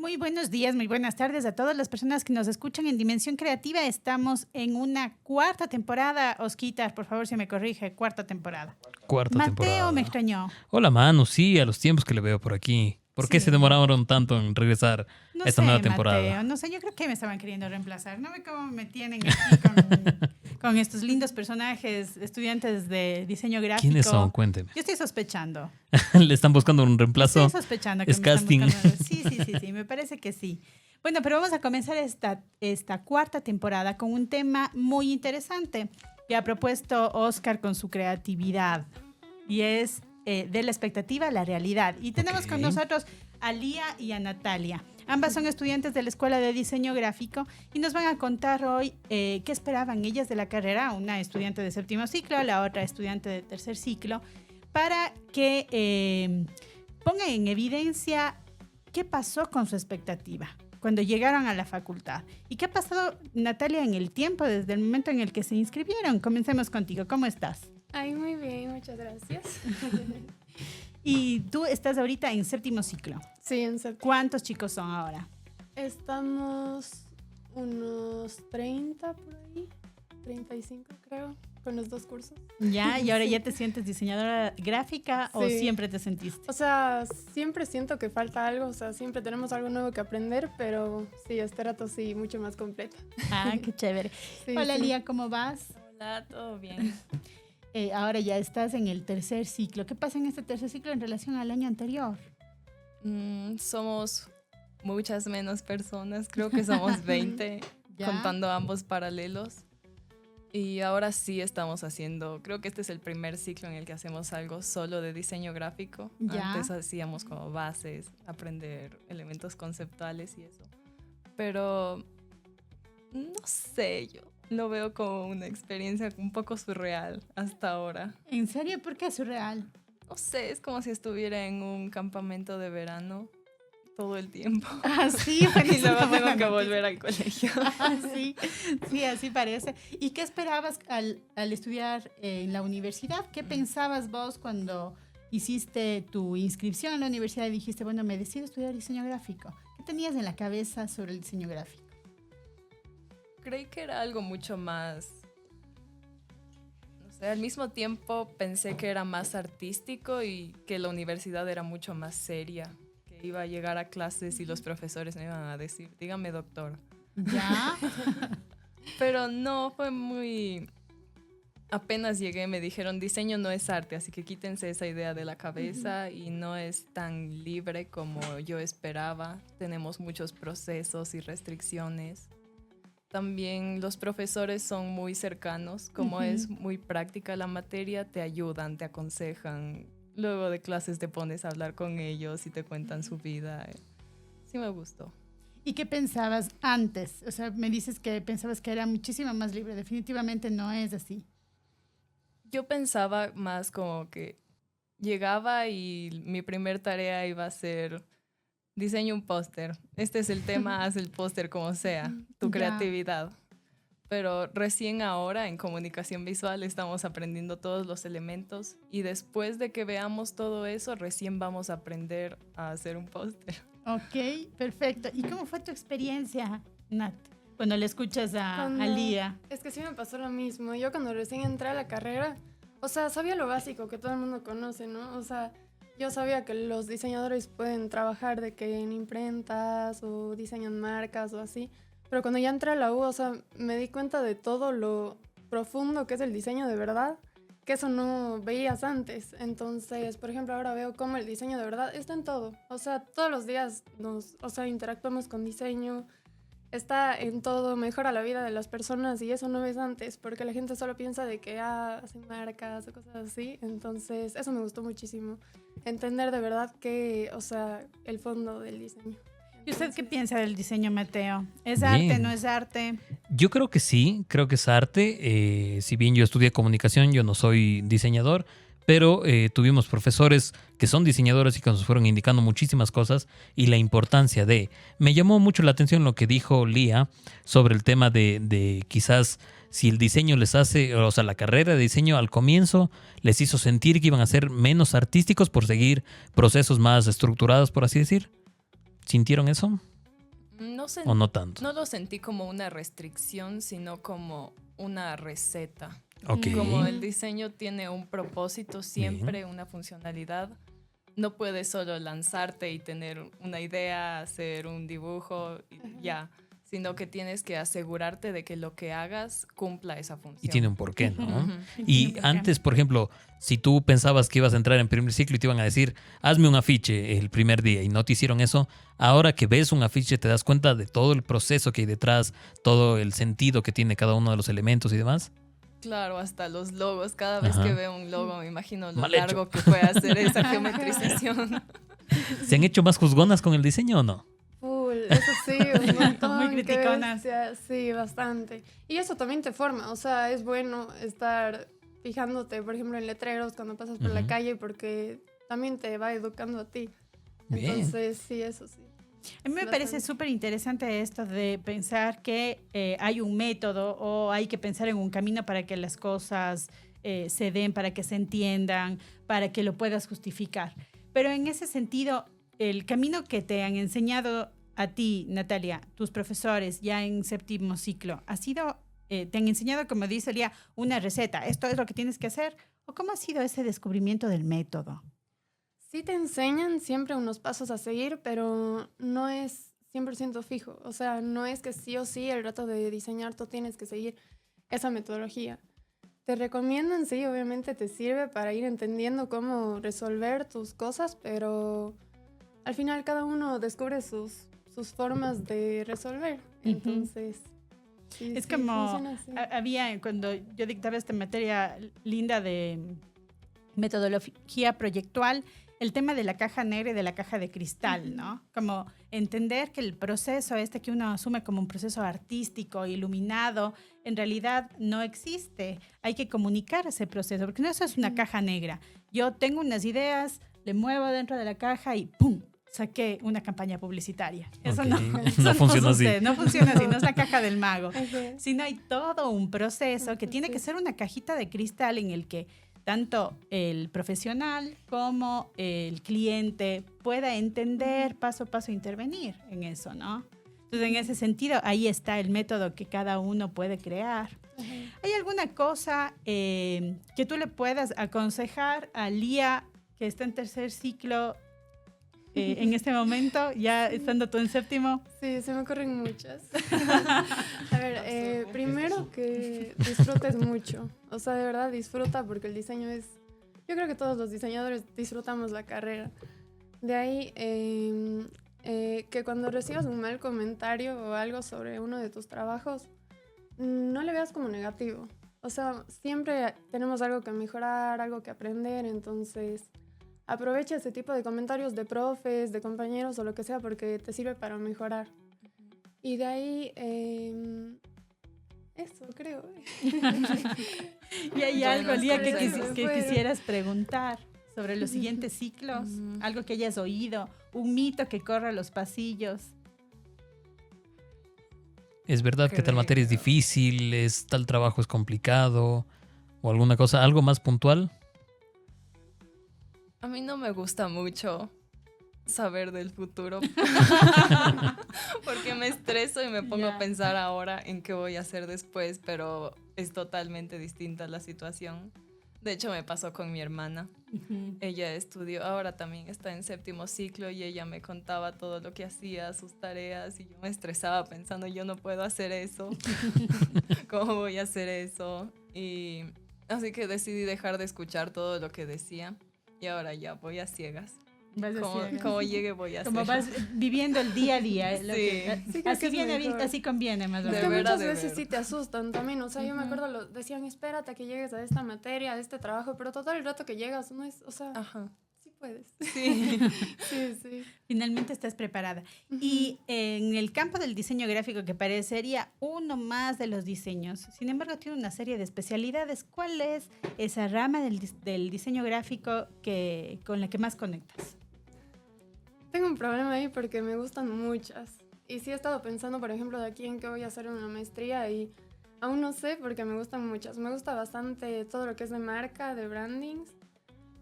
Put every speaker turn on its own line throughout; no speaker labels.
Muy buenos días, muy buenas tardes a todas las personas que nos escuchan en Dimensión Creativa. Estamos en una cuarta temporada. Osquitar, por favor, si me corrige, cuarta temporada.
Cuarta
Mateo
temporada.
me extrañó.
Hola, Manu, sí, a los tiempos que le veo por aquí. ¿Por qué
Sí.
se demoraron tanto en regresar
No
a esta
sé,
nueva temporada?
Mateo, no sé, yo creo que me estaban queriendo reemplazar. No ve cómo me tienen aquí con estos lindos personajes, estudiantes de diseño gráfico.
¿Quiénes son? Cuénteme.
Yo estoy sospechando.
¿Le están buscando un reemplazo?
Estoy sospechando que
¿Es
me están
casting?
buscando. Sí, me parece que sí. Bueno, pero vamos a comenzar esta cuarta temporada con un tema muy interesante que ha propuesto Oscar con su creatividad y es de la expectativa a la realidad. Y tenemos con nosotros a Lía y a Natalia. Ambas son estudiantes de la Escuela de Diseño Gráfico y nos van a contar hoy qué esperaban ellas de la carrera, una estudiante de séptimo ciclo, la otra estudiante de tercer ciclo, para que pongan en evidencia qué pasó con su expectativa cuando llegaron a la facultad. ¿Y qué ha pasado, Natalia, en el tiempo, desde el momento en el que se inscribieron? Comencemos contigo. ¿Cómo estás?
Ay, muy bien, muchas gracias.
Y tú estás ahorita en séptimo ciclo.
Sí, en séptimo.
¿Cuántos chicos son ahora?
Estamos unos 30 por ahí, 35 creo, con los dos cursos.
¿Ya? ¿Y ahora ya te sientes diseñadora gráfica o
Sí.
siempre te sentiste?
O sea, siempre siento que falta algo, o sea, siempre tenemos algo nuevo que aprender, pero sí, este rato sí, mucho más completa.
Ah, qué chévere.
Sí,
Hola,
sí.
Lía, ¿cómo vas?
Hola, ¿todo bien?
Ahora ya estás en el tercer ciclo. ¿Qué pasa en este tercer ciclo en relación al año anterior?
Somos muchas menos personas, creo que somos 20,
¿Ya?
contando ambos paralelos. Y ahora sí estamos haciendo, creo que este es el primer ciclo en el que hacemos algo solo de diseño gráfico.
Ya.
Antes hacíamos como bases, aprender elementos conceptuales y eso. Pero no sé, yo lo veo como una experiencia un poco surreal hasta ahora.
¿En serio? ¿Por qué es surreal?
No sé, es como si estuviera en un campamento de verano todo el tiempo.
Ah, sí, bueno,
Y
es una
luego
buena
tengo que
noticia.
volver al colegio.
Ah, sí, así parece. ¿Y qué esperabas al estudiar en la universidad? ¿Qué pensabas vos cuando hiciste tu inscripción en la universidad y dijiste, bueno, me decido estudiar diseño gráfico? ¿Qué tenías en la cabeza sobre el diseño gráfico?
Creí que era algo mucho más... No sé, al mismo tiempo pensé que era más artístico y que la universidad era mucho más seria. Que iba a llegar a clases y los profesores me iban a decir, dígame doctor.
¿Ya?
Pero no, fue muy... Apenas llegué me dijeron, diseño no es arte, así que quítense esa idea de la cabeza y no es tan libre como yo esperaba. Tenemos muchos procesos y restricciones. También los profesores son muy cercanos, como es muy práctica la materia, te ayudan, te aconsejan. Luego de clases te pones a hablar con ellos y te cuentan su vida. Sí me gustó.
¿Y qué pensabas antes? O sea, me dices que pensabas que era muchísimo más libre. Definitivamente no es así.
Yo pensaba más como que llegaba y mi primer tarea iba a ser diseño un póster. Este es el tema, haz el póster como sea, tu
Ya.
creatividad. Pero recién ahora en comunicación visual estamos aprendiendo todos los elementos y después de que veamos todo eso, recién vamos a aprender a hacer un póster.
Ok, perfecto. ¿Y cómo fue tu experiencia, Nat, cuando le escuchas a
Cuando-
Lía?
Es que sí me pasó lo mismo. Yo cuando recién entré a la carrera, o sea, sabía lo básico que todo el mundo conoce, ¿no? O sea, yo sabía que los diseñadores pueden trabajar de que en imprentas o diseñan marcas o así. Pero cuando ya entré a la U, o sea, me di cuenta de todo lo profundo que es el diseño de verdad, que eso no veías antes. Entonces, por ejemplo, ahora veo cómo el diseño de verdad está en todo. O sea, todos los días interactuamos con diseño, está en todo, mejora la vida de las personas y eso no ves antes, porque la gente solo piensa de que hacen marcas o cosas así. Entonces, eso me gustó muchísimo. Entender de verdad que, o sea, el fondo del diseño.
¿Y usted qué piensa del diseño, Mateo? ¿Es
Bien.
arte, no es arte?
Yo creo que sí, creo que es arte. Si bien yo estudié comunicación, yo no soy diseñador, pero tuvimos profesores que son diseñadores y que nos fueron indicando muchísimas cosas y la importancia de... Me llamó mucho la atención lo que dijo Lía sobre el tema de quizás si el diseño les hace, o sea, la carrera de diseño al comienzo les hizo sentir que iban a ser menos artísticos por seguir procesos más estructurados, por así decir. ¿Sintieron eso? ¿O no tanto?
No lo sentí como una restricción, sino como una receta.
Ok.
Como el diseño tiene un propósito siempre, una funcionalidad, no puedes solo lanzarte y tener una idea, hacer un dibujo y ya, sino que tienes que asegurarte de que lo que hagas cumpla esa función.
Y tiene un porqué, ¿no?
Ujú.
Y antes, por ejemplo, si tú pensabas que ibas a entrar en primer ciclo y te iban a decir, hazme un afiche el primer día y no te hicieron eso, ahora que ves un afiche te das cuenta de todo el proceso que hay detrás, todo el sentido que tiene cada uno de los elementos y demás.
Claro, hasta los logos. Cada vez
Ajá.
que veo un logo me imagino lo
Mal hecho.
largo que fue hacer esa geometrización.
¿Se han hecho más juzgonas con el diseño o no?
Full, eso sí, un montón.
Muy
qué
criticonas.
bestia, sí, bastante. Y eso también te forma, o sea, es bueno estar fijándote, por ejemplo, en letreros cuando pasas por la
Ujú.
calle porque también te va educando a ti.
Bien.
Entonces, sí, eso sí.
A mí me parece
Bastante.
súper interesante esto de pensar que hay un método o hay que pensar en un camino para que las cosas se den, para que se entiendan, para que lo puedas justificar. Pero en ese sentido, el camino que te han enseñado a ti, Natalia, tus profesores ya en séptimo ciclo, ¿ha sido, te han enseñado, como dice Lía, una receta? ¿Esto es lo que tienes que hacer? ¿O cómo ha sido ese descubrimiento del método?
Sí te enseñan siempre unos pasos a seguir, pero no es 100% fijo. O sea, no es que sí o sí el rato de diseñar tú tienes que seguir esa metodología. Te recomiendan, sí, obviamente te sirve para ir entendiendo cómo resolver tus cosas, pero al final cada uno descubre sus formas de resolver. Entonces, sí,
Es
sí,
como,
funciona así.
había, cuando yo dictaba esta materia linda de metodología proyectual, el tema de la caja negra y de la caja de cristal, ¿no? Como entender que el proceso este que uno asume como un proceso artístico, iluminado, en realidad no existe. Hay que comunicar ese proceso, porque no eso es una caja negra. Yo tengo unas ideas, le muevo dentro de la caja y ¡pum! Saqué una campaña publicitaria. Eso
Ok.
no,
No
eso
funciona así.
sucede, no funciona así, no es la caja del mago.
Ajá.
Sino hay todo un proceso que tiene que ser una cajita de cristal en el que tanto el profesional como el cliente pueda entender paso a paso, intervenir en eso, ¿no? Entonces, en ese sentido, ahí está el método que cada uno puede crear.
Ajá.
¿Hay alguna cosa que tú le puedas aconsejar a Lía, que está en tercer ciclo, en este momento, ya estando tú en séptimo?
Sí, se me ocurren muchas. A ver, primero que disfrutes mucho. O sea, de verdad disfruta porque el diseño es... Yo creo que todos los diseñadores disfrutamos la carrera. De ahí, que cuando recibas un mal comentario o algo sobre uno de tus trabajos, no le veas como negativo. O sea, siempre tenemos algo que mejorar, algo que aprender, entonces... Aprovecha ese tipo de comentarios de profes, de compañeros o lo que sea porque te sirve para mejorar. Y de ahí, eso creo.
¿Y hay
Buenos
algo, Lía, que,
consejos.
que quisieras preguntar sobre los siguientes ciclos? Algo que hayas oído, un mito que corra los pasillos.
¿Es verdad que tal materia es difícil? ¿Tal trabajo es complicado? ¿O alguna cosa, algo más puntual?
A mí no me gusta mucho saber del futuro porque me estreso y me pongo
Ya.
a pensar ahora en qué voy a hacer después, pero es totalmente distinta la situación. De hecho, me pasó con mi hermana. Ella estudió, ahora también está en séptimo ciclo y ella me contaba todo lo que hacía, sus tareas, y yo me estresaba pensando, yo no puedo hacer eso. ¿Cómo voy a hacer eso? Y así que decidí dejar de escuchar todo lo que decía y ahora ya voy a ciegas.
Vas a ciegas.
Como llegue voy a hacer.
Como vas viviendo el día a día.
Sí.
Sí, creo que
así
es
viene,
mejor.
así conviene más o
Es
De
que
menos.
verdad,
muchas
de
veces
verdad.
sí te asustan también, o sea, yo me acuerdo, decían, espérate a que llegues a esta materia, a este trabajo, pero todo el rato que llegas, no es, o sea,
Ajá.
sí puedes.
Sí.
Sí, sí.
Finalmente estás preparada. Y en el campo del diseño gráfico, que parecería uno más de los diseños, sin embargo tiene una serie de especialidades. ¿Cuál es esa rama del diseño gráfico con la que más conectas?
Tengo un problema ahí porque me gustan muchas. Y sí he estado pensando, por ejemplo, de aquí en qué voy a hacer una maestría y aún no sé porque me gustan muchas. Me gusta bastante todo lo que es de marca, de brandings.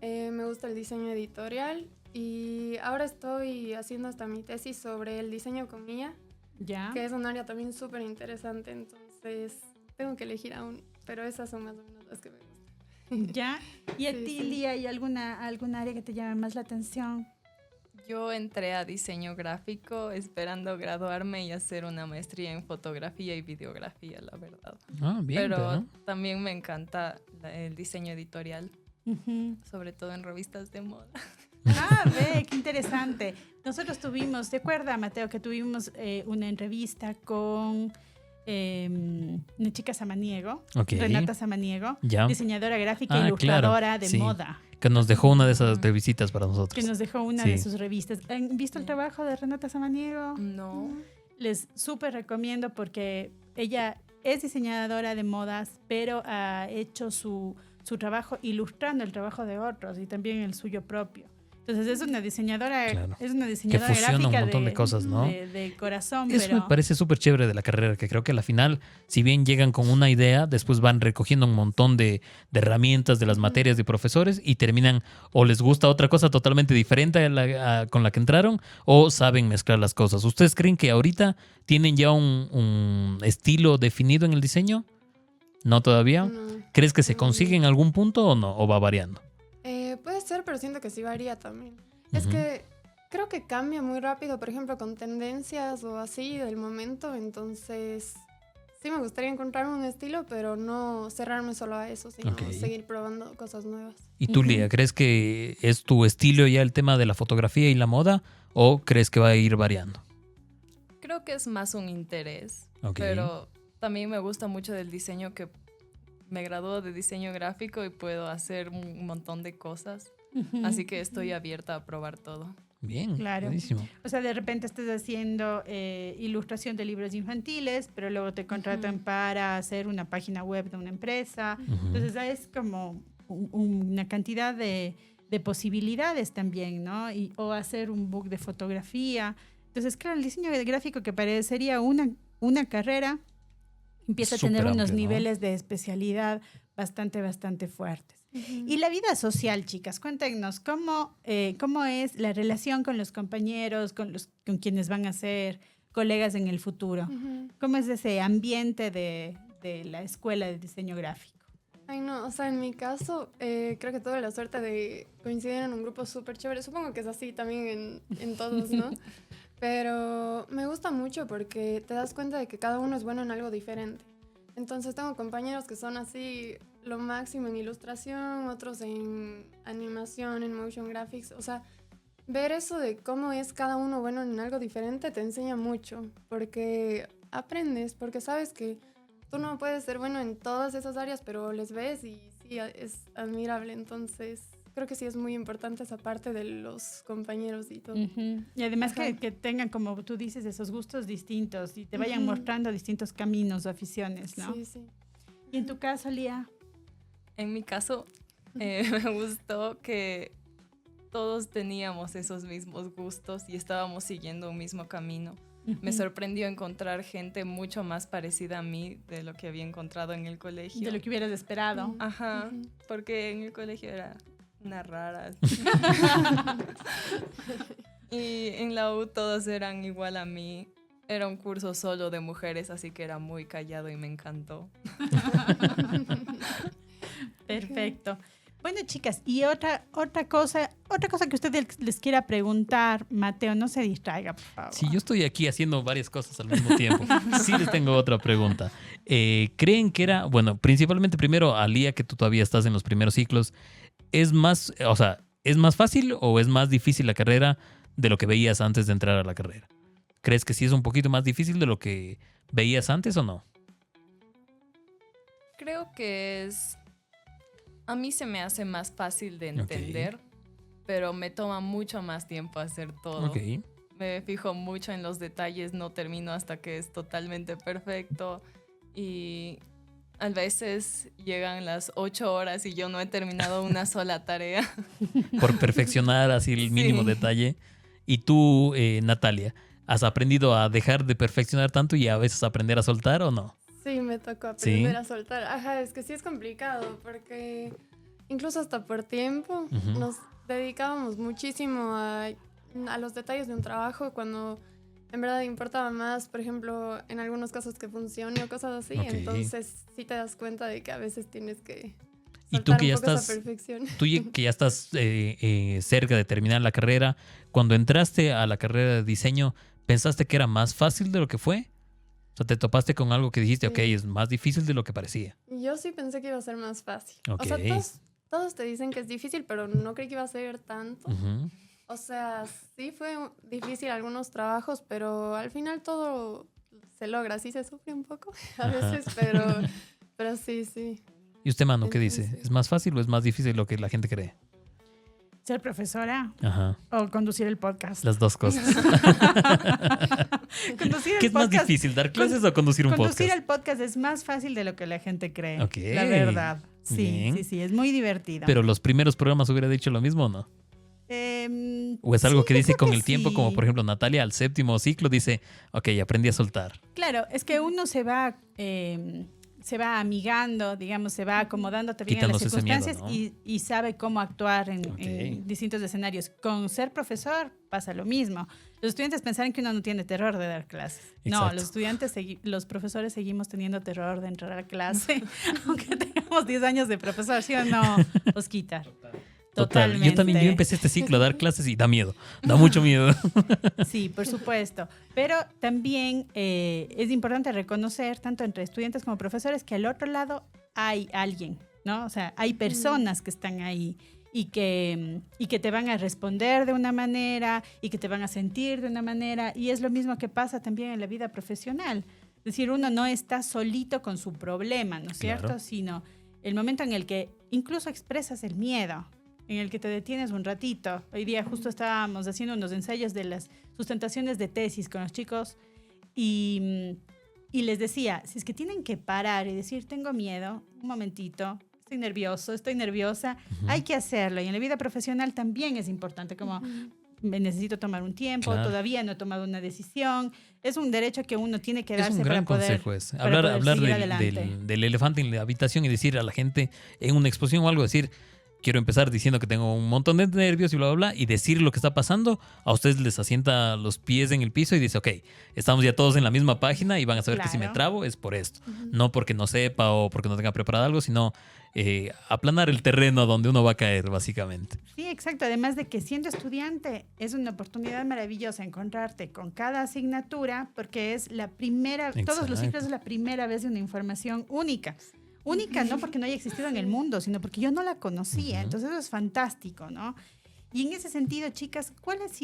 Me gusta el diseño editorial y ahora estoy haciendo hasta mi tesis sobre el diseño con IA
Ya.
que es un área también súper interesante, entonces tengo que elegir aún, pero esas son más o menos las que me gustan.
Ya. ¿Y a
Sí,
ti,
sí.
Lía, hay alguna área que te llame más la atención?
Yo entré a diseño gráfico esperando graduarme y hacer una maestría en fotografía y videografía, la verdad.
Ah, bien,
Pero también me encanta el diseño editorial,
Ujú.
sobre todo en revistas de moda.
Ah, ve, qué interesante. Nosotros tuvimos, ¿te acuerdas, Mateo, que tuvimos una entrevista con una chica Samaniego,
Ok.
Renata Samaniego,
Ya.
diseñadora gráfica
Ah,
e ilustradora
claro,
de
sí.
moda,
Que nos dejó una de esas revisitas para nosotros.
que nos dejó una
Sí.
de sus revistas. ¿Han visto el trabajo de Renata Samaniego?
No.
Les súper recomiendo porque ella es diseñadora de modas, pero ha hecho su trabajo ilustrando el trabajo de otros y también el suyo propio. Entonces es una diseñadora,
Claro.
es una diseñadora
Que fusiona un
gráfica
montón de cosas, ¿no?
de corazón,
Eso
pero
me parece súper chévere de la carrera, que creo que a la final, si bien llegan con una idea, después van recogiendo un montón de herramientas de las materias de profesores y terminan o les gusta otra cosa totalmente diferente con la que entraron o saben mezclar las cosas. ¿Ustedes creen que ahorita tienen ya un estilo definido en el diseño? ¿No todavía?
No.
¿Crees que se consigue en algún punto o no? ¿O va variando?
Puede ser, pero siento que sí varía también. Es
Ujú.
que creo que cambia muy rápido, por ejemplo, con tendencias o así del momento, entonces sí me gustaría encontrar un estilo, pero no cerrarme solo a eso, sino
Ok.
seguir probando cosas nuevas.
¿Y tú, Lía, crees que es tu estilo ya el tema de la fotografía y la moda o crees que va a ir variando?
Creo que es más un interés,
Ok.
pero también me gusta mucho del diseño que me graduó de diseño gráfico y puedo hacer un montón de cosas.
Ujú.
Así que estoy abierta a probar todo.
Bien,
Claro.
buenísimo.
O sea, de repente estás haciendo ilustración de libros infantiles, pero luego te contratan para hacer una página web de una empresa.
Ujú.
Entonces, es como una cantidad de posibilidades también, ¿no? O hacer un book de fotografía. Entonces, claro, el diseño gráfico, que parecería una carrera, empieza a tener
Súper
unos
amplio, ¿no?
niveles de especialidad bastante fuertes. Y la vida social, chicas, cuéntenos, ¿cómo es la relación con los compañeros, con quienes van a ser colegas en el futuro?
Ujú.
¿Cómo es ese ambiente de la escuela de diseño gráfico?
Ay, no, o sea, en mi caso, creo que tuve la suerte de coincidir en un grupo súper chévere. Supongo que es así también en todos, ¿no? Pero me gusta mucho porque te das cuenta de que cada uno es bueno en algo diferente. Entonces tengo compañeros que son así lo máximo en ilustración, otros en animación, en motion graphics. O sea, ver eso de cómo es cada uno bueno en algo diferente te enseña mucho porque aprendes, porque sabes que tú no puedes ser bueno en todas esas áreas, pero les ves y sí, es admirable. Entonces, creo que sí es muy importante esa parte de los compañeros y todo.
Ujú. Y además
Ajá.
que tengan, como tú dices, esos gustos distintos y te vayan
Ujú.
mostrando distintos caminos o aficiones, ¿no?
Sí, sí.
Y en tu caso, Lía.
En mi caso, me gustó que todos teníamos esos mismos gustos y estábamos siguiendo un mismo camino. Me
Ujú.
sorprendió encontrar gente mucho más parecida a mí de lo que había encontrado en el colegio.
De lo que hubieras esperado.
Ajá,
Ujú.
porque en el colegio era una rara. Y en la U todos eran igual a mí. Era un curso solo de mujeres, así que era muy callado y me encantó.
Perfecto. Bueno, chicas, y otra cosa que usted les quiera preguntar, Mateo, no se distraiga, por favor.
Sí, yo estoy aquí haciendo varias cosas al mismo tiempo. Sí les tengo otra pregunta. ¿Creen que era, bueno, principalmente primero a Lía, que tú todavía estás en los primeros ciclos, es más fácil o es más difícil la carrera de lo que veías antes de entrar a la carrera? ¿Crees que sí es un poquito más difícil de lo que veías antes o no?
Creo que a mí se me hace más fácil de entender, pero me toma mucho más tiempo hacer todo.
Ok.
Me fijo mucho en los detalles, no termino hasta que es totalmente perfecto y a veces llegan las 8 horas y yo no he terminado una sola tarea.
Por perfeccionar así el mínimo
Sí.
detalle. Y tú, Natalia, ¿has aprendido a dejar de perfeccionar tanto y a veces aprender a soltar o no?
Sí, me tocó aprender
¿Sí?
a soltar. Ajá, es que sí es complicado porque incluso hasta por tiempo
Ujú.
nos dedicábamos muchísimo a los detalles de un trabajo cuando en verdad importaba más, por ejemplo, en algunos casos que funcione o cosas así.
Ok.
Entonces sí te das cuenta de que a veces tienes que
Y tú
soltar
que
un
ya
poco esa
estás,
perfección.
que ya estás cerca de terminar la carrera, cuando entraste a la carrera de diseño, ¿pensaste que era más fácil de lo que fue? O sea, te topaste con algo que dijiste, ok,
Sí.
es más difícil de lo que parecía.
Yo sí pensé que iba a ser más fácil.
Ok.
O sea, todos te dicen que es difícil, pero no creí que iba a ser tanto.
Ujú.
O sea, sí fue difícil algunos trabajos, pero al final todo se logra. Sí se sufre un poco a
Ajá.
veces, pero sí, sí.
¿Y usted, mano, qué dice?
Entonces-
¿Es más fácil o es más difícil de lo que la gente cree?
¿Ser profesora
Ajá.
o conducir el podcast?
Las dos cosas.
Conducir
¿Qué
el
es más
podcast.
difícil, dar clases o conducir un
Conducir
podcast?
el podcast es más fácil de lo que la gente cree.
Ok.
La verdad. Sí,
Bien.
sí, sí, es muy divertida.
Pero los primeros programas hubiera dicho lo mismo, ¿o no? ¿O es algo
Sí,
que
yo
dice
creo
con
que
el tiempo,
sí.
como por ejemplo Natalia al séptimo ciclo dice, ok, aprendí a soltar?
Claro, es que uno se va amigando, digamos, se va acomodando también a las
Quitándose ese miedo,
circunstancias
¿no?
y sabe cómo actuar
Ok.
en distintos escenarios. Con ser profesor pasa lo mismo. Los estudiantes pensaron que uno no tiene terror de dar clases. No,
Exacto.
los estudiantes, los profesores seguimos teniendo terror de entrar a clase, aunque tengamos 10 años de profesor, ¿sí o no, Osquita?
Total. Yo también yo empecé este ciclo a dar clases y da miedo, da mucho miedo.
Sí, por supuesto. Pero también es importante reconocer, tanto entre estudiantes como profesores, que al otro lado hay alguien, ¿no? O sea, hay personas que están ahí y que te van a responder de una manera y que te van a sentir de una manera. Y es lo mismo que pasa también en la vida profesional. Es decir, uno no está solito con su problema, ¿no es cierto?
Claro.
Sino el momento en el que incluso expresas el miedo, en el que te detienes un ratito. Hoy día justo estábamos haciendo unos ensayos de las sustentaciones de tesis con los chicos y les decía, si es que tienen que parar y decir, tengo miedo, un momentito, estoy nervioso, estoy nerviosa, hay que hacerlo. Y en la vida profesional también es importante, como me necesito tomar un tiempo,
Claro.
todavía no he tomado una decisión. Es un derecho que uno tiene que
Es
darse
un gran
para poder,
consejo ese.
para poder
Hablar
seguir
del,
adelante.
del elefante en la habitación y decir a la gente en una exposición o algo, decir, quiero empezar diciendo que tengo un montón de nervios y bla, bla, bla, y decir lo que está pasando, a ustedes les asienta los pies en el piso y dice, ok, estamos ya todos en la misma página y van a saber que si me
Claro.
trabo es por esto. No porque no sepa o porque no tenga preparado algo, sino aplanar el terreno donde uno va a caer, básicamente.
Sí, exacto. Además de que siendo estudiante es una oportunidad maravillosa encontrarte con cada asignatura porque es la primera, todos los
Exacto.
ciclos es la primera vez de una información única. Única no porque no haya existido en el mundo, sino porque yo no la conocía.
Ujú.
Entonces eso es fantástico, ¿no? Y en ese sentido, chicas, ¿cuáles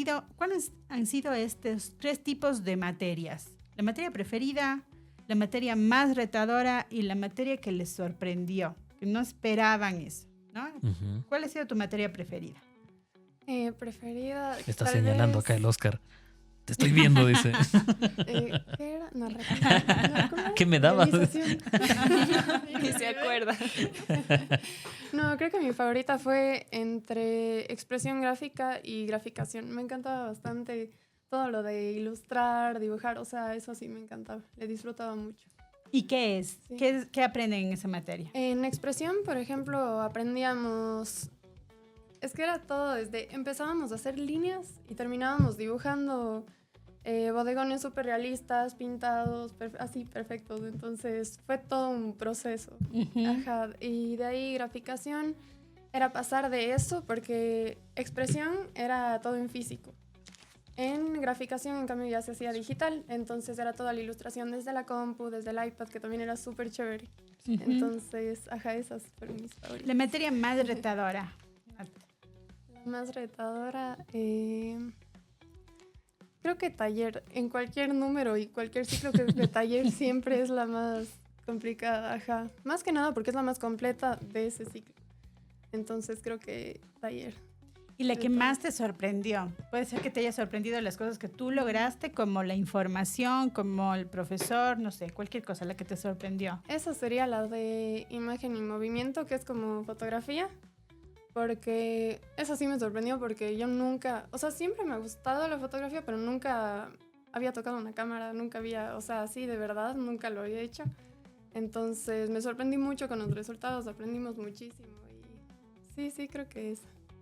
han sido estos 3 tipos de materias? La materia preferida, la materia más retadora y la materia que les sorprendió, que no esperaban eso, ¿no?
Ujú.
¿Cuál ha sido tu materia preferida?
Preferida.
Está
tal
señalando
vez,
acá el Oscar. Te estoy viendo, dice.
¿Qué era? No recuerdo. ¿Cómo era?
¿Qué me dabas?
Realización.
Ni se acuerda.
No, creo que mi favorita fue entre expresión gráfica y graficación. Me encantaba bastante todo lo de ilustrar, dibujar, o sea, eso sí me encantaba, le disfrutaba mucho.
¿Y qué es?
Sí.
¿Qué aprenden en esa materia?
En expresión, por ejemplo, aprendíamos, es que era todo desde, empezábamos a hacer líneas y terminábamos dibujando bodegones súper realistas, pintados, así perfectos, entonces fue todo un proceso. Ajá, y de ahí graficación era pasar de eso porque expresión era todo en físico. En graficación, en cambio, ya se hacía digital, entonces era toda la ilustración desde la compu, desde el iPad, que también era súper chévere.
Ujú.
Entonces, ajá, esas fueron mis favoritas.
La materia más retadora.
La más retadora, creo que taller, en cualquier número y cualquier ciclo que es de taller siempre es la más complicada, ajá. Más que nada porque es la más completa de ese ciclo. Entonces creo que taller.
¿Y la que más te sorprendió? Puede ser que te haya sorprendido las cosas que tú lograste, como la información, como el profesor, no sé, cualquier cosa, la que te sorprendió.
Esa sería la de imagen y movimiento, que es como fotografía. Porque eso sí me sorprendió porque yo nunca, o sea, siempre me ha gustado la fotografía, pero nunca había tocado una cámara, nunca había, o sea, así de verdad, nunca lo había hecho. Entonces me sorprendí mucho con los resultados, aprendimos muchísimo y sí, creo que es.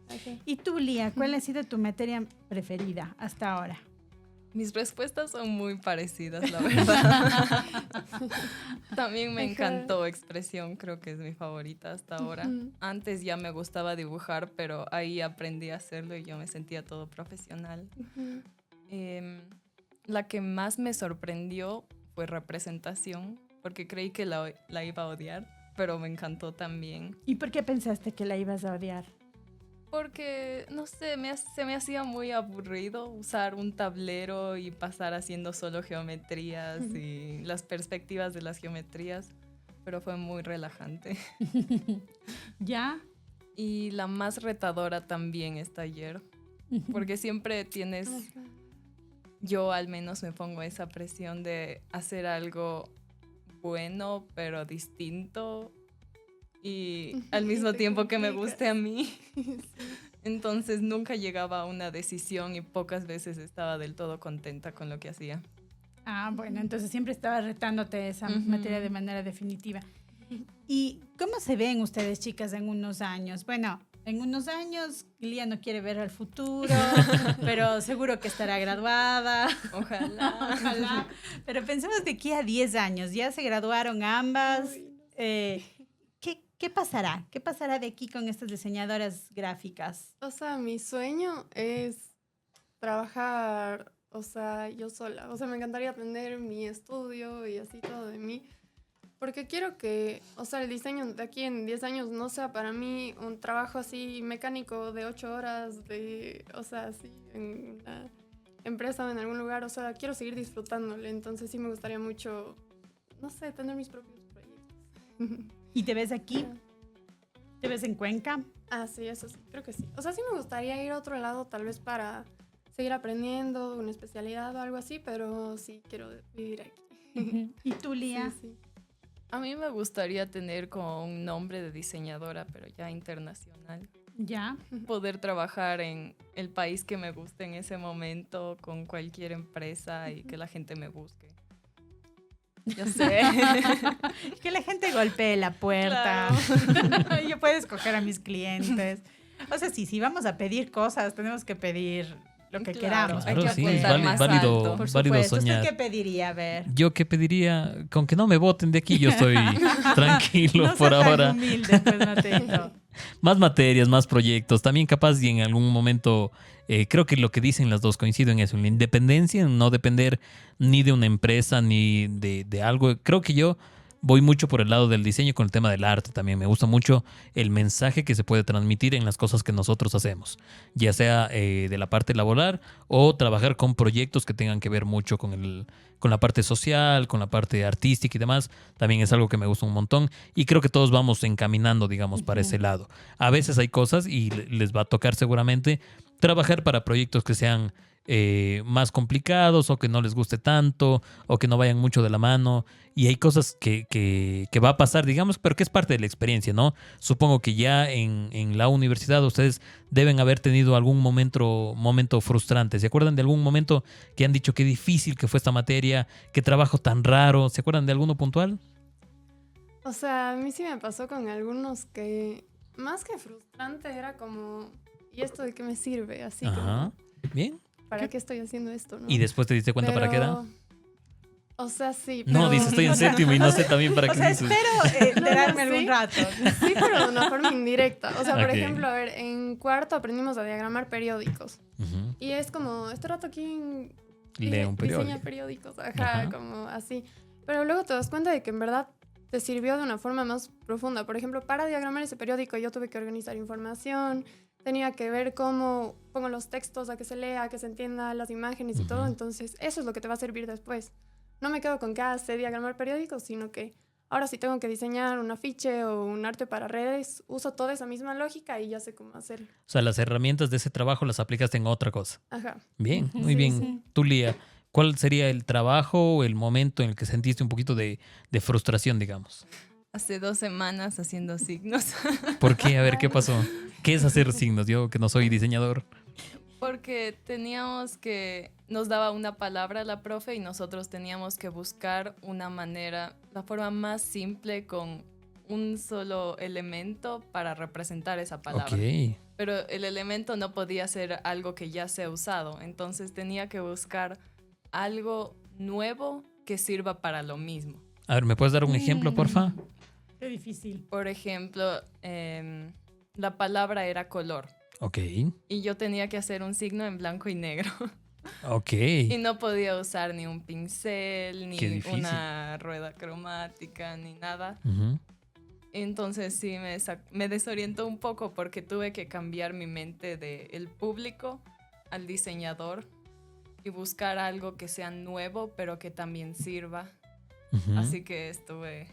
Ajá.
¿Y tú, Lía, cuál ha sido tu materia preferida hasta ahora?
Mis respuestas son muy parecidas, la verdad. También me encantó expresión, creo que es mi favorita hasta ahora. Antes ya me gustaba dibujar, pero ahí aprendí a hacerlo y yo me sentía todo profesional. La que más me sorprendió fue representación, porque creí que la iba a odiar, pero me encantó también.
¿Y por qué pensaste que la ibas a odiar?
Porque, no sé, se me hacía muy aburrido usar un tablero y pasar haciendo solo geometrías y las perspectivas de las geometrías, pero fue muy relajante.
¿Ya?
Y la más retadora también es taller, porque siempre tienes, yo al menos me pongo esa presión de hacer algo bueno, pero distinto y al mismo tiempo que me guste a mí. Entonces nunca llegaba a una decisión y pocas veces estaba del todo contenta con lo que hacía.
Ah, bueno, entonces siempre estaba retándote esa materia de manera definitiva. ¿Y cómo se ven ustedes, chicas, en unos años? Bueno, en unos años Lía no quiere ver al futuro, pero seguro que estará graduada.
Ojalá.
Ojalá. Pero pensemos de aquí a 10 años. Ya se graduaron ambas. ¿Qué pasará? ¿Qué pasará de aquí con estas diseñadoras gráficas?
O sea, mi sueño es trabajar, o sea, yo sola. O sea, me encantaría tener mi estudio y así todo de mí. Porque quiero que, o sea, el diseño de aquí en 10 años no sea para mí un trabajo así mecánico de 8 horas, o sea, así en una empresa o en algún lugar. O sea, quiero seguir disfrutándole. Entonces sí me gustaría mucho, no sé, tener mis propios proyectos.
¿Y te ves aquí? ¿Te ves en Cuenca?
Ah, sí, eso sí, creo que sí. O sea, sí me gustaría ir a otro lado tal vez para seguir aprendiendo una especialidad o algo así, pero sí quiero vivir aquí.
¿Y tú, Lía?
Sí, sí.
A mí me gustaría tener como un nombre de diseñadora, pero ya internacional.
¿Ya?
Poder trabajar en el país que me guste en ese momento, con cualquier empresa y que la gente me busque. Yo sé.
Que la gente golpee la puerta.
Claro.
Yo puedo escoger a mis clientes. O sea, sí, si vamos a pedir cosas, tenemos que pedir lo que
Claro,
queramos.
hay
Claro,
que
sí,
apuntar
es
más
válido,
alto.
Por
válido
supuesto.
soñar.
¿Usted qué pediría? A ver.
Yo qué pediría, con que no me voten de aquí, yo estoy tranquilo
No
por
sea tan
ahora.
humilde, pues, Mateo.
Más materias, más proyectos. También capaz y en algún momento, creo que lo que dicen las dos coincido en eso, en la independencia, en no depender ni de una empresa ni de algo. Creo que yo voy mucho por el lado del diseño con el tema del arte también. Me gusta mucho el mensaje que se puede transmitir en las cosas que nosotros hacemos, ya sea de la parte laboral o trabajar con proyectos que tengan que ver mucho con la parte social, con la parte artística y demás. También es algo que me gusta un montón y creo que todos vamos encaminando, digamos, para ese lado. A veces hay cosas y les va a tocar seguramente trabajar para proyectos que sean más complicados o que no les guste tanto o que no vayan mucho de la mano y hay cosas que va a pasar, digamos, pero que es parte de la experiencia, ¿no? Supongo que ya en la universidad ustedes deben haber tenido algún momento frustrante. ¿Se acuerdan de algún momento que han dicho qué difícil que fue esta materia, qué trabajo tan raro? ¿Se acuerdan de alguno puntual?
O sea, a mí sí me pasó con algunos que más que frustrante era como, ¿y esto de qué me sirve? Así
Ajá. Bien.
¿para qué estoy haciendo esto? ¿No?
¿Y después te diste cuenta para qué era?
O sea, sí.
No,
pero-
dice estoy en séptimo y no sé también para
O
qué
sea,
dices.
espero enterarme
sí.
algún rato.
Sí, pero de una forma indirecta. O sea, por
Ok.
ejemplo, a ver, en cuarto aprendimos a diagramar periódicos.
Ujú.
Y es como, este rato aquí
Lee un periódico.
diseña periódicos, ajá,
Ajá.
como así. Pero luego te das cuenta de que en verdad te sirvió de una forma más profunda. Por ejemplo, para diagramar ese periódico yo tuve que organizar información, tenía que ver cómo pongo los textos a que se lea, a que se entienda las imágenes y todo.
Ujú.
Entonces, eso es lo que te va a servir después. No me quedo con que sé diagramar periódicos, sino que ahora si tengo que diseñar un afiche o un arte para redes, uso toda esa misma lógica y ya sé cómo hacerlo.
O sea, las herramientas de ese trabajo las aplicaste en otra cosa.
Ajá.
Bien, muy
Sí,
bien.
sí.
Tú, Lía, ¿cuál sería el trabajo o el momento en el que sentiste un poquito de frustración, digamos?
Hace 2 semanas haciendo signos.
¿Por qué? A ver, ¿qué pasó? ¿Qué es hacer signos? Yo que no soy diseñador.
Porque nos daba una palabra la profe y nosotros teníamos que buscar una manera, la forma más simple con un solo elemento para representar esa palabra.
Ok.
Pero el elemento no podía ser algo que ya se ha usado, entonces tenía que buscar algo nuevo que sirva para lo mismo.
A ver, ¿me puedes dar un ejemplo, porfa?
Qué difícil.
Por ejemplo, la palabra era color
Ok,
y yo tenía que hacer un signo en blanco y negro.
ok.
Y no podía usar ni un pincel,
Qué
ni
difícil.
una rueda cromática, ni nada.
Ujú.
Entonces sí me desorientó un poco porque tuve que cambiar mi mente del público al diseñador y buscar algo que sea nuevo pero que también sirva.
Ujú.
Así que estuve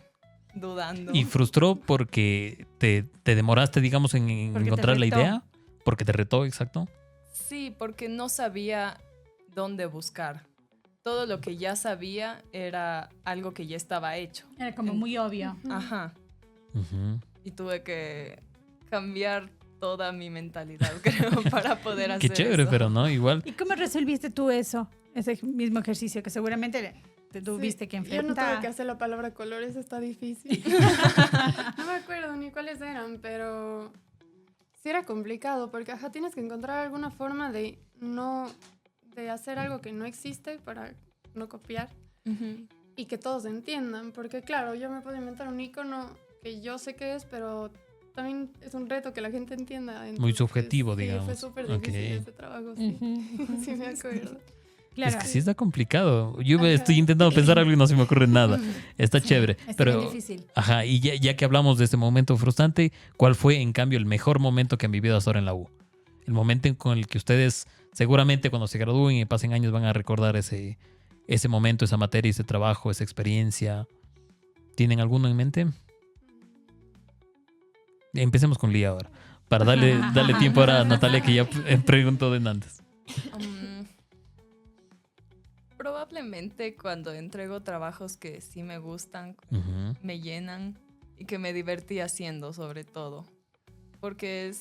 dudando.
¿Y frustró porque te demoraste, digamos, en
Porque te
encontrar la
retó.
idea? Porque te retó, exacto.
Sí, porque no sabía dónde buscar. Todo lo que ya sabía era algo que ya estaba hecho.
Era como muy obvio.
Ajá.
Ujú.
Y tuve que cambiar toda mi mentalidad, creo, para poder hacer
Qué chévere,
eso.
pero no, igual.
¿Y cómo resolviste tú eso? Ese mismo ejercicio que seguramente te tuviste que
Yo no tuve
enfrentar.
que hacer la palabra colores, está difícil. No me acuerdo ni cuáles eran, pero sí era complicado porque ajá, tienes que encontrar alguna forma de hacer algo que no existe para no copiar
Ujú.
y que todos entiendan, porque claro, yo me puedo inventar un icono que yo sé qué es, pero también es un reto que la gente entienda.
Muy
entonces,
subjetivo,
sí,
digamos.
fue súper difícil
Ok.
ese trabajo, sí.
Ujú.
Sí me acuerdo.
Claro.
Es que sí está complicado. Yo
Ajá.
estoy intentando pensar algo y no se me ocurre nada. Está
Sí,
chévere.
está
Pero,
bien difícil.
ajá, y ya que hablamos de este momento frustrante, ¿cuál fue, en cambio, el mejor momento que han vivido hasta ahora en la U? El momento con el que ustedes, seguramente cuando se gradúen y pasen años, van a recordar ese momento, esa materia, ese trabajo, esa experiencia. ¿Tienen alguno en mente? Empecemos con Lía ahora. Para darle tiempo ahora a Natalia, que ya preguntó de antes.
Probablemente cuando entrego trabajos que sí me gustan,
Ujú.
me llenan y que me divertí haciendo sobre todo. Porque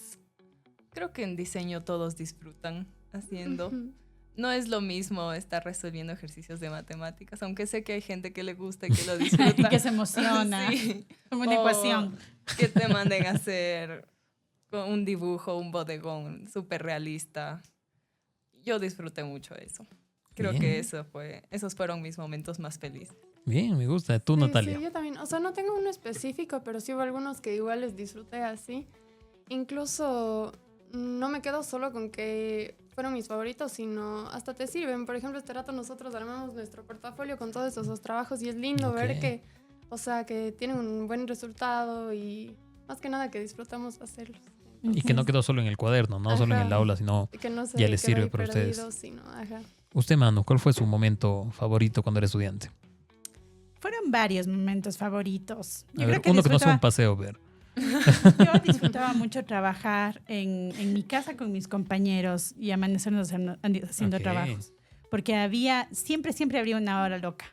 creo que en diseño todos disfrutan haciendo.
Ujú.
No es lo mismo estar resolviendo ejercicios de matemáticas, aunque sé que hay gente que le gusta y que lo disfruta.
Y que se emociona.
Sí.
Como una
O
ecuación.
que te manden a hacer con un dibujo, un bodegón súper realista. Yo disfruté mucho eso. Creo
Bien.
que esos fueron mis momentos más felices.
Bien, me gusta. Tú,
Sí,
Natalia.
sí, yo también. O sea, no tengo uno específico, pero sí hubo algunos que igual les disfruté así. Incluso no me quedo solo con que fueron mis favoritos, sino hasta te sirven. Por ejemplo, este rato nosotros armamos nuestro portafolio con todos esos trabajos y es lindo
Ok.
ver que, o sea, que tienen un buen resultado y más que nada que disfrutamos hacerlos.
Y que no quedó solo en el cuaderno, no solo en el
Ajá.
aula, sino
Que no se
ya les
quedó
sirve
ahí
para
perdido,
ustedes.
sino, ajá.
Usted, Manu, ¿cuál fue su momento favorito cuando era estudiante?
Fueron varios momentos favoritos. Yo
A
creo
ver,
que
uno que no sea un
disfrutaba,
paseo, ver.
yo disfrutaba mucho trabajar en mi casa con mis compañeros y amanecernos haciendo
Ok.
trabajos. Porque siempre habría una hora loca.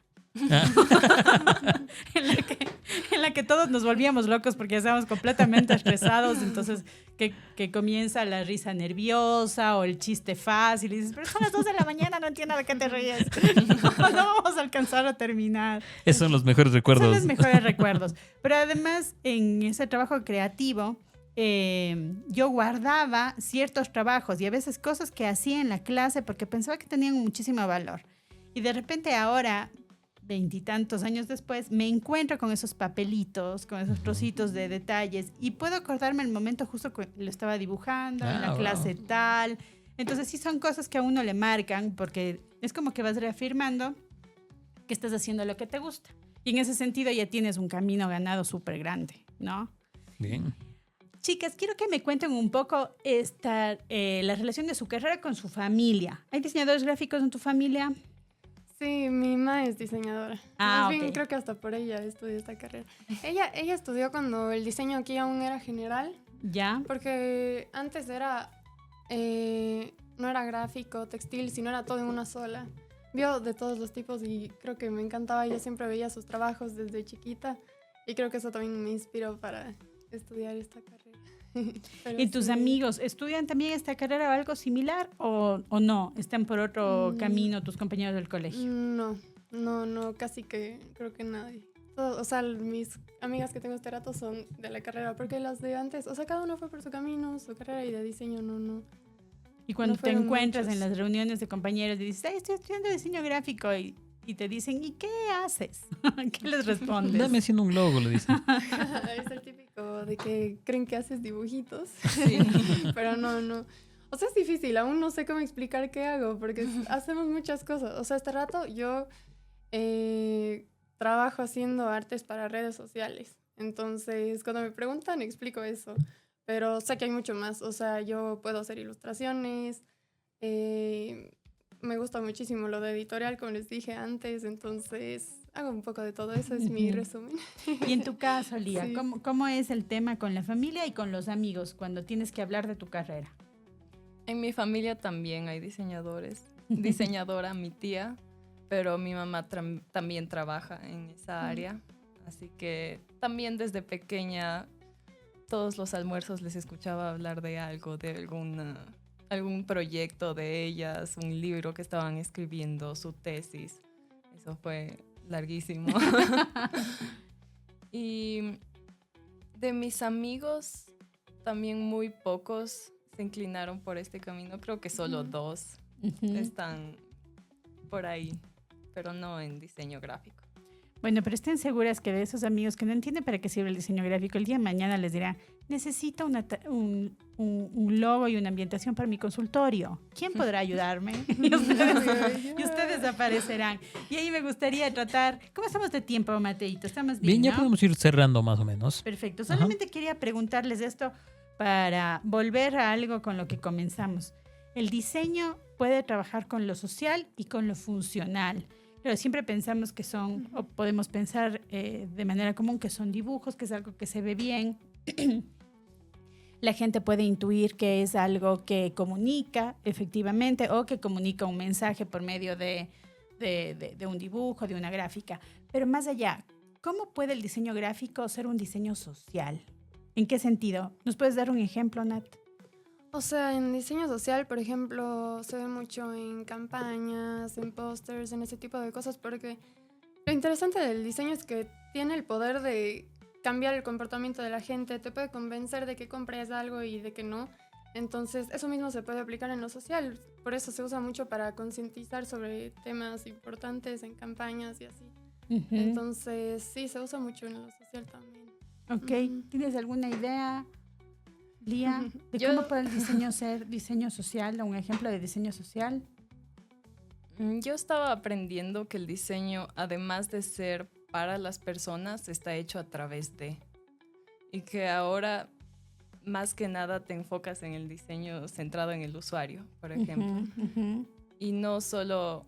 en la que todos nos volvíamos locos porque ya estábamos completamente estresados, entonces que comienza la risa nerviosa o el chiste fácil y dices, pero son las 2 de la mañana, no entiendo de qué te ríes. No vamos a alcanzar a terminar.
Esos son los mejores recuerdos.
Son los mejores recuerdos. Pero además, en ese trabajo creativo, yo guardaba ciertos trabajos y a veces cosas que hacía en la clase porque pensaba que tenían muchísimo valor. Y de repente ahora, 20 y tantos años después, me encuentro con esos papelitos, con esos trocitos de detalles y puedo acordarme el momento justo que lo estaba dibujando, en la
wow.
clase tal. Entonces sí son cosas que a uno le marcan porque es como que vas reafirmando que estás haciendo lo que te gusta. Y en ese sentido ya tienes un camino ganado súper grande, ¿no?
Bien.
Chicas, quiero que me cuenten un poco la relación de su carrera con su familia. ¿Hay diseñadores gráficos en tu familia?
Sí, mi mamá es diseñadora.
Ah,
Más bien
ok.
creo que hasta por ella estudié esta carrera. Ella estudió cuando el diseño aquí aún era general,
¿Ya?
porque antes no era gráfico, textil, sino era todo en una sola. Vio de todos los tipos y creo que me encantaba. Yo siempre veía sus trabajos desde chiquita y creo que eso también me inspiró para estudiar esta carrera. Pero
¿Y tus
sí.
amigos estudian también esta carrera o algo similar o no? ¿Están por otro camino tus compañeros del colegio?
No, casi que creo que nadie. O sea, mis amigas que tengo este rato son de la carrera, porque las de antes, o sea, cada uno fue por su camino, su carrera y de diseño no.
Y cuando
No
te
fueron
encuentras
muchos.
en las reuniones de compañeros y dices, "Ay, estoy estudiando diseño gráfico", y te dicen, ¿y qué haces? ¿Qué les respondes?
Dame haciendo un logo, le dicen.
Es el típico de que creen que haces dibujitos.
Sí.
Pero no. O sea, es difícil, aún no sé cómo explicar qué hago, porque hacemos muchas cosas. O sea, este rato yo trabajo haciendo artes para redes sociales. Entonces, cuando me preguntan, explico eso. Pero sé que hay mucho más. O sea, yo puedo hacer ilustraciones. Me gusta muchísimo lo de editorial, como les dije antes. Entonces, hago un poco de todo. Eso es mi
Ujú.
resumen.
Y en tu caso, Lía,
Sí.
¿cómo es el tema con la familia y con los amigos cuando tienes que hablar de tu carrera?
En mi familia también hay diseñadores. Diseñadora, mi tía, pero mi mamá también trabaja en esa área. Así que también desde pequeña, todos los almuerzos les escuchaba hablar de algo, de algún proyecto de ellas, un libro que estaban escribiendo, su tesis. Eso fue larguísimo. Y de mis amigos, también muy pocos se inclinaron por este camino. Creo que solo 2
Ujú.
están por ahí, pero no en diseño gráfico.
Bueno, pero estén seguras que de esos amigos que no entienden para qué sirve el diseño gráfico, el día de mañana les dirán, necesito un logo y una ambientación para mi consultorio. ¿Quién podrá ayudarme? Y ustedes aparecerán. Y ahí me gustaría tratar, ¿cómo estamos de tiempo, Mateito? Estamos bien,
Bien, ya
¿no?
podemos ir cerrando más o menos.
Perfecto.
Ajá.
Solamente quería preguntarles esto para volver a algo con lo que comenzamos. El diseño puede trabajar con lo social y con lo funcional. Pero siempre pensamos que son, o podemos pensar de manera común que son dibujos, que es algo que se ve bien. La gente puede intuir que es algo que comunica efectivamente o que comunica un mensaje por medio de un dibujo, de una gráfica. Pero más allá, ¿cómo puede el diseño gráfico ser un diseño social? ¿En qué sentido? ¿Nos puedes dar un ejemplo, Nat?
O sea, en diseño social, por ejemplo, se ve mucho en campañas, en pósters, en ese tipo de cosas, porque lo interesante del diseño es que tiene el poder de cambiar el comportamiento de la gente, te puede convencer de que compres algo y de que no. Entonces, eso mismo se puede aplicar en lo social, por eso se usa mucho para concientizar sobre temas importantes en campañas y así. Entonces, sí, se usa mucho en lo social también.
Ok, ¿tienes alguna idea, Lía, de
Yo-
cómo puede el diseño ser diseño social o un ejemplo de diseño social?
Yo estaba aprendiendo que el diseño, además de ser para las personas, está hecho a través de. Y que ahora, más que nada, te enfocas en el diseño centrado en el usuario, por ejemplo. Y no solo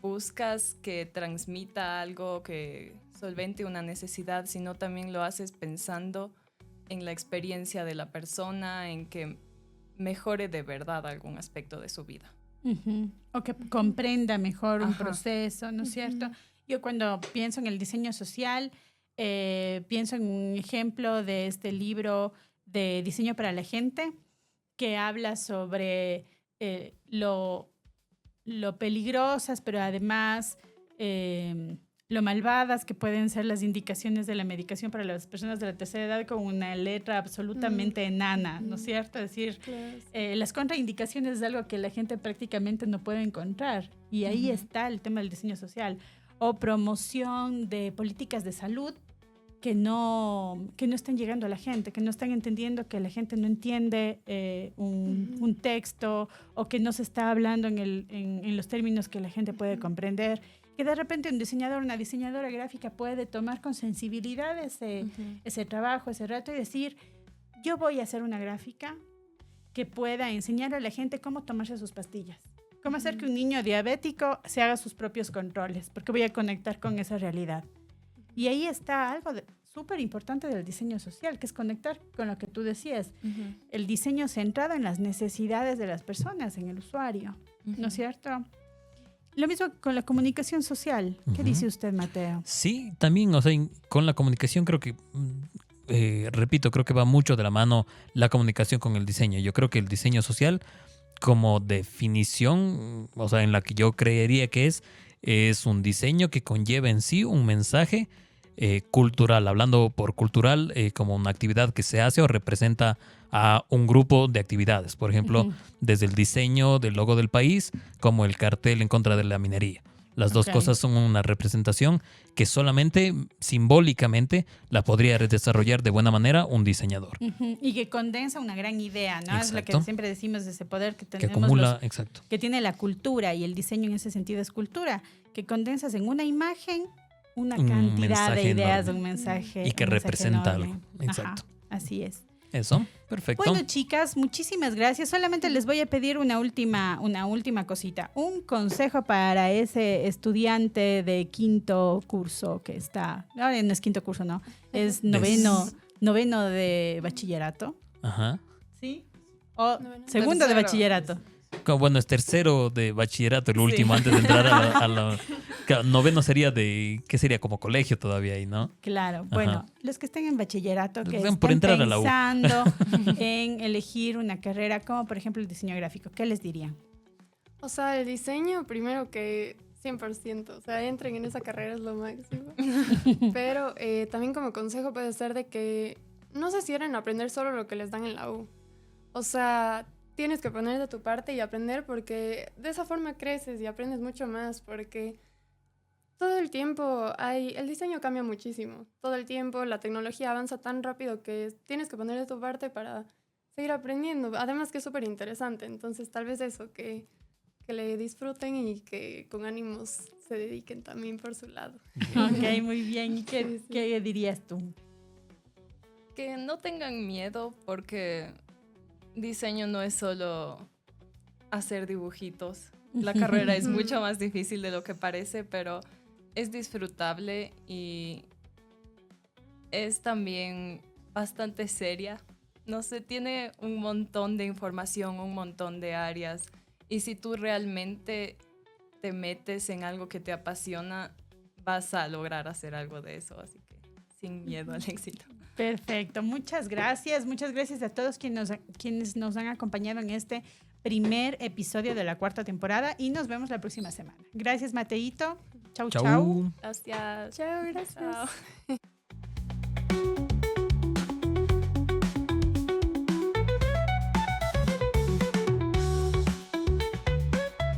buscas que transmita algo, que solvente una necesidad, sino también lo haces pensando en la experiencia de la persona, en que mejore de verdad algún aspecto de su vida.
O que comprenda mejor un
Ajá.
proceso, ¿no es cierto? Yo cuando pienso en el diseño social, pienso en un ejemplo de este libro de Diseño para la Gente, que habla sobre lo peligrosas, pero además lo malvadas que pueden ser las indicaciones de la medicación para las personas de la tercera edad con una letra absolutamente enana, ¿no es cierto? Es decir,
Claro.
las contraindicaciones es algo que la gente prácticamente no puede encontrar y ahí está el tema del diseño social o promoción de políticas de salud que no están llegando a la gente, que no están entendiendo, que la gente no entiende un texto o que no se está hablando en los términos que la gente puede comprender, que de repente un diseñador, una diseñadora gráfica puede tomar con sensibilidad ese trabajo, ese reto y decir, yo voy a hacer una gráfica que pueda enseñar a la gente cómo tomarse sus pastillas, cómo hacer que un niño diabético se haga sus propios controles, porque voy a conectar con esa realidad. Y ahí está algo súper importante del diseño social, que es conectar con lo que tú decías, el diseño centrado en las necesidades de las personas, en el usuario, ¿no es cierto? Lo mismo con la comunicación social. ¿Qué dice usted, Mateo?
Sí, también, o sea, con la comunicación creo que, repito, creo que va mucho de la mano la comunicación con el diseño. Yo creo que el diseño social, como definición, o sea, en la que yo creería que es un diseño que conlleva en sí un mensaje cultural, hablando por cultural como una actividad que se hace o representa a un grupo de actividades. Por ejemplo, desde el diseño del logo del país como el cartel en contra de la minería. Las dos cosas son una representación que solamente simbólicamente la podría desarrollar de buena manera un diseñador.
Y que condensa una gran idea, ¿no? Es lo que siempre decimos, ese poder que tenemos.
Que acumula, exacto.
Que tiene la cultura, y el diseño en ese sentido es cultura, que condensas en una imagen una cantidad de ideas,
enorme.
Un mensaje.
Y que representa algo. Exacto.
Así es.
Eso, perfecto.
Bueno, chicas, muchísimas gracias. Solamente les voy a pedir una última cosita. Un consejo para ese estudiante de quinto curso que está... Ahora no es quinto curso, no. Es noveno de bachillerato.
Ajá.
¿Sí? O
Noveno.
segundo de
Tercero.
bachillerato.
Bueno, es tercero de bachillerato, el último, antes de entrar a la... Claro, noveno sería de... ¿Qué sería? Como colegio todavía ahí, ¿no?
Claro, bueno, los que estén en bachillerato,
Los
que
que estén
estén
por entrar a la U.
pensando en elegir una carrera como por ejemplo el diseño gráfico, ¿qué les dirían?
O sea, el diseño, primero que 100%, o sea, entren en esa carrera es lo máximo. Pero también como consejo puede ser de que no se cierren a aprender solo lo que les dan en la U. O sea, tienes que poner de tu parte y aprender, porque de esa forma creces y aprendes mucho más, porque todo el tiempo el diseño cambia muchísimo. Todo el tiempo la tecnología avanza tan rápido que tienes que poner de tu parte para seguir aprendiendo. Además que es súper interesante, entonces tal vez eso, que le disfruten y que con ánimos se dediquen también por su lado.
Ok, muy bien. ¿Y qué dirías tú?
Que no tengan miedo, porque diseño no es solo hacer dibujitos. La carrera es mucho más difícil de lo que parece, pero es disfrutable y es también bastante seria. No sé, tiene un montón de información, un montón de áreas. Y si tú realmente te metes en algo que te apasiona, vas a lograr hacer algo de eso. Así que sin miedo al éxito.
Perfecto, muchas gracias. Muchas gracias a todos quienes nos han acompañado en este primer episodio de la 4ª temporada y nos vemos la próxima semana. Gracias, Mateito. Chau, chau.
Chau.
Gracias.
Chao, gracias.
Chao.